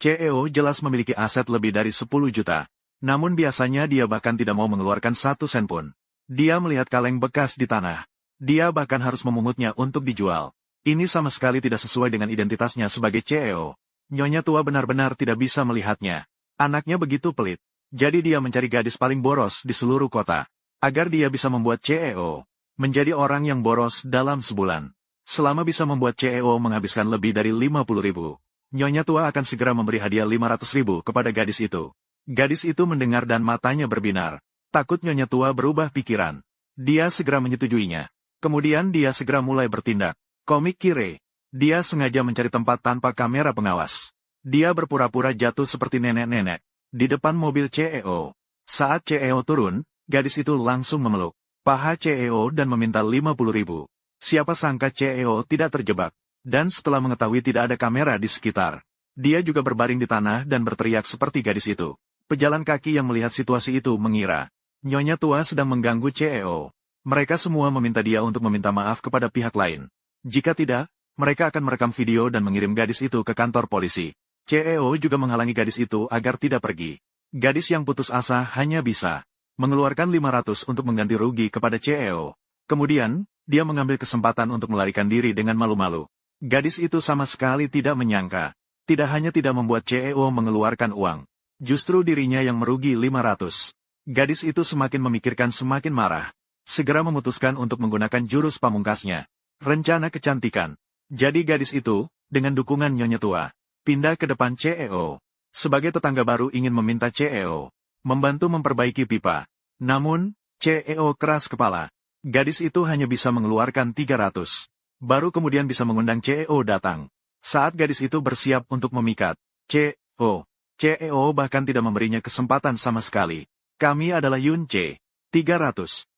CEO jelas memiliki aset lebih dari 10 juta. Namun biasanya dia bahkan tidak mau mengeluarkan 1 sen pun. Dia melihat kaleng bekas di tanah. Dia bahkan harus memungutnya untuk dijual. Ini sama sekali tidak sesuai dengan identitasnya sebagai CEO. Nyonya tua benar-benar tidak bisa melihatnya. Anaknya begitu pelit. Jadi dia mencari gadis paling boros di seluruh kota. Agar dia bisa membuat CEO menjadi orang yang boros dalam sebulan. Selama bisa membuat CEO menghabiskan lebih dari 50.000, Nyonya tua akan segera memberi hadiah 500.000 kepada gadis itu. Gadis itu mendengar dan matanya berbinar. Takut Nyonya tua berubah pikiran. Dia segera menyetujuinya. Kemudian dia segera mulai bertindak. Komik kire. Dia sengaja mencari tempat tanpa kamera pengawas. Dia berpura-pura jatuh seperti nenek-nenek di depan mobil CEO. Saat CEO turun, gadis itu langsung memeluk paha CEO dan meminta 50.000. Siapa sangka CEO tidak terjebak. Dan setelah mengetahui tidak ada kamera di sekitar, dia juga berbaring di tanah dan berteriak seperti gadis itu. Pejalan kaki yang melihat situasi itu mengira Nyonya tua sedang mengganggu CEO. Mereka semua meminta dia untuk meminta maaf kepada pihak lain. Jika tidak, mereka akan merekam video dan mengirim gadis itu ke kantor polisi. CEO juga menghalangi gadis itu agar tidak pergi. Gadis yang putus asa hanya bisa mengeluarkan 500 untuk mengganti rugi kepada CEO. Kemudian, dia mengambil kesempatan untuk melarikan diri dengan malu-malu. Gadis itu sama sekali tidak menyangka. Tidak hanya tidak membuat CEO mengeluarkan uang. Justru dirinya yang merugi 500. Gadis itu semakin memikirkan semakin marah. Segera memutuskan untuk menggunakan jurus pamungkasnya. Rencana kecantikan. Jadi gadis itu, dengan dukungan Nyonya tua, pindah ke depan CEO. Sebagai tetangga baru ingin meminta CEO membantu memperbaiki pipa. Namun, CEO keras kepala. Gadis itu hanya bisa mengeluarkan 300. Baru kemudian bisa mengundang CEO datang. Saat gadis itu bersiap untuk memikat CEO bahkan tidak memberinya kesempatan sama sekali. Kami adalah Yun C. 300.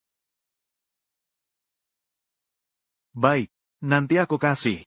Baik, nanti aku kasih.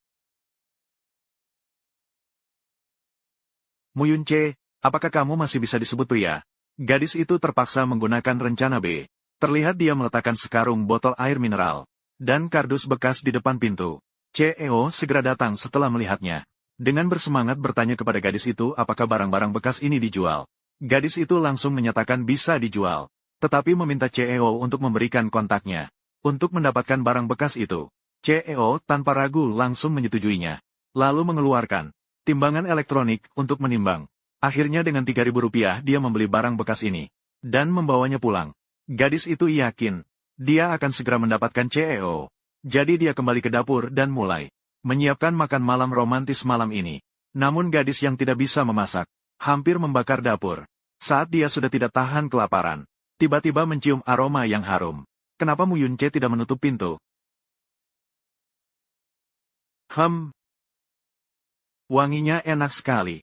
Mu Yun C, apakah kamu masih bisa disebut pria? Gadis itu terpaksa menggunakan rencana B. Terlihat dia meletakkan sekarung botol air mineral dan kardus bekas di depan pintu. CEO segera datang setelah melihatnya. Dengan bersemangat bertanya kepada gadis itu apakah barang-barang bekas ini dijual. Gadis itu langsung menyatakan bisa dijual. Tetapi meminta CEO untuk memberikan kontaknya. Untuk mendapatkan barang bekas itu. CEO tanpa ragu langsung menyetujuinya. Lalu mengeluarkan timbangan elektronik untuk menimbang. Akhirnya dengan 3.000 rupiah dia membeli barang bekas ini. Dan membawanya pulang. Gadis itu yakin dia akan segera mendapatkan CEO. Jadi dia kembali ke dapur dan mulai menyiapkan makan malam romantis malam ini. Namun gadis yang tidak bisa memasak, hampir membakar dapur. Saat dia sudah tidak tahan kelaparan, tiba-tiba mencium aroma yang harum. Kenapa Mu Yun C tidak menutup pintu? Wanginya enak sekali.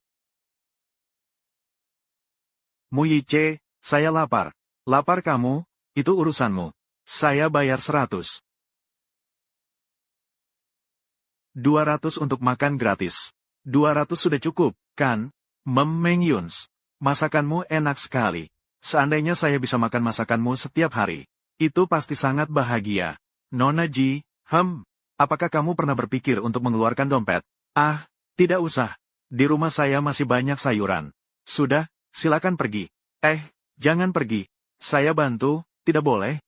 Mu Yi C, saya lapar. Lapar kamu, itu urusanmu. Saya bayar 100. 200 untuk makan gratis. 200 sudah cukup, kan? Meng Yuns. Masakanmu enak sekali. Seandainya saya bisa makan masakanmu setiap hari, itu pasti sangat bahagia. Nona Ji, apakah kamu pernah berpikir untuk mengeluarkan dompet? Ah, tidak usah. Di rumah saya masih banyak sayuran. Sudah, silakan pergi. Jangan pergi. Saya bantu, tidak boleh.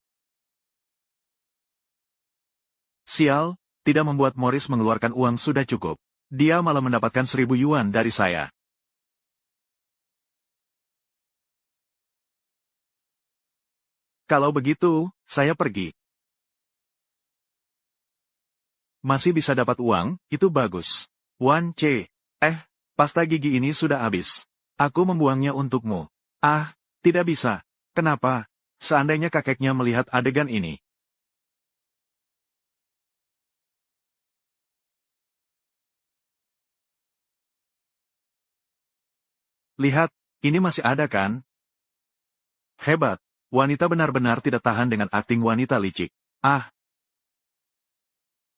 Sial, tidak membuat Morris mengeluarkan uang sudah cukup. Dia malah mendapatkan 1.000 yuan dari saya. Kalau begitu, saya pergi. Masih bisa dapat uang, itu bagus. Wan C. Pasta gigi ini sudah habis. Aku membuangnya untukmu. Ah, tidak bisa. Kenapa? Seandainya kakeknya melihat adegan ini. Lihat, ini masih ada kan? Hebat. Wanita benar-benar tidak tahan dengan akting wanita licik. Ah.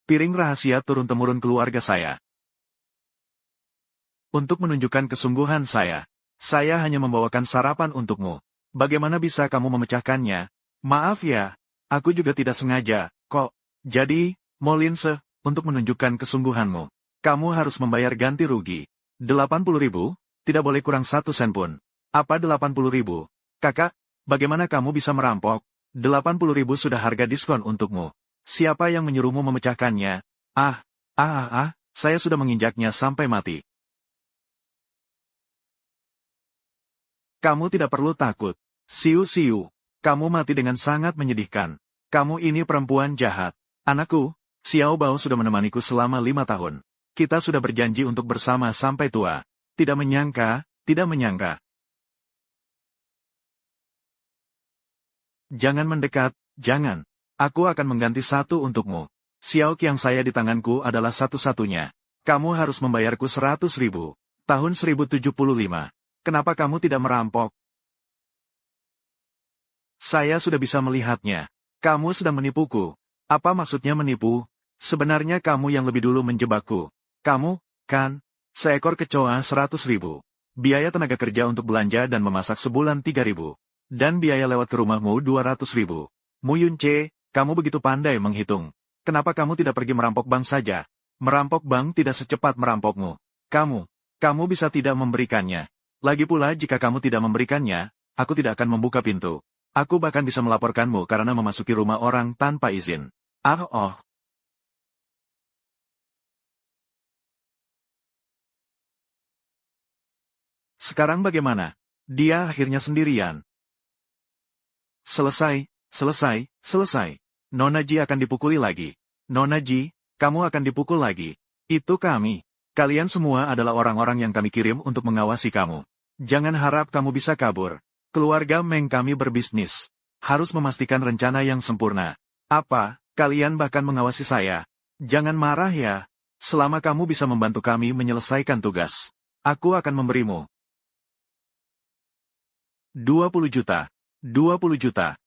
Piring rahasia turun-temurun keluarga saya. Untuk menunjukkan kesungguhan saya hanya membawakan sarapan untukmu. Bagaimana bisa kamu memecahkannya? Maaf ya, aku juga tidak sengaja, kok. Jadi, Molinse, untuk menunjukkan kesungguhanmu, kamu harus membayar ganti rugi. 80.000? tidak boleh kurang 1 sen pun. Apa 80.000? Kakak, bagaimana kamu bisa merampok? 80.000 sudah harga diskon untukmu. Siapa yang menyuruhmu memecahkannya? Saya sudah menginjaknya sampai mati. Kamu tidak perlu takut. Siu, kamu mati dengan sangat menyedihkan. Kamu ini perempuan jahat. Anakku, Xiao Bao sudah menemaniku selama 5 tahun. Kita sudah berjanji untuk bersama sampai tua. Tidak menyangka. Jangan mendekat, jangan. Aku akan mengganti satu untukmu. Xiao Qiang saya di tanganku adalah satu-satunya. Kamu harus membayarku 100.000. Tahun 1075. Kenapa kamu tidak merampok? Saya sudah bisa melihatnya. Kamu sedang menipuku. Apa maksudnya menipu? Sebenarnya kamu yang lebih dulu menjebakku. Kamu, kan? Seekor kecoa 100.000. Biaya tenaga kerja untuk belanja dan memasak sebulan 3.000. Dan biaya lewat ke rumahmu 200.000. Mu Yunce, kamu begitu pandai menghitung. Kenapa kamu tidak pergi merampok bank saja? Merampok bank tidak secepat merampokmu. Kamu bisa tidak memberikannya. Lagi pula jika kamu tidak memberikannya, aku tidak akan membuka pintu. Aku bahkan bisa melaporkanmu karena memasuki rumah orang tanpa izin. Sekarang bagaimana? Dia akhirnya sendirian. Selesai. Nona Ji akan dipukuli lagi. Nona Ji, kamu akan dipukul lagi. Itu kami. Kalian semua adalah orang-orang yang kami kirim untuk mengawasi kamu. Jangan harap kamu bisa kabur. Keluarga Meng kami berbisnis. Harus memastikan rencana yang sempurna. Apa, kalian bahkan mengawasi saya? Jangan marah ya. Selama kamu bisa membantu kami menyelesaikan tugas, aku akan memberimu 20 juta. 20 juta.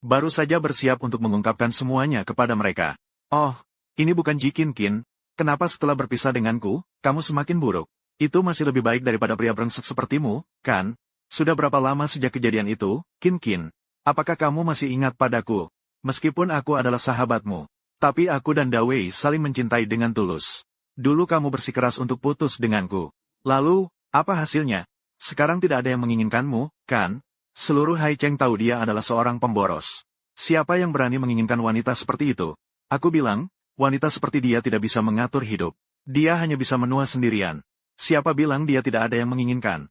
Baru saja bersiap untuk mengungkapkan semuanya kepada mereka. Oh, ini bukan Ji Qin. Kenapa setelah berpisah denganku, kamu semakin buruk? Itu masih lebih baik daripada pria brengsek sepertimu, kan? Sudah berapa lama sejak kejadian itu, Qin? Apakah kamu masih ingat padaku? Meskipun aku adalah sahabatmu, tapi aku dan Dawei saling mencintai dengan tulus. Dulu kamu bersikeras untuk putus denganku. Lalu, apa hasilnya? Sekarang tidak ada yang menginginkanmu, kan? Seluruh Haicheng tahu dia adalah seorang pemboros. Siapa yang berani menginginkan wanita seperti itu? Aku bilang, wanita seperti dia tidak bisa mengatur hidup. Dia hanya bisa menua sendirian. Siapa bilang dia tidak ada yang menginginkan?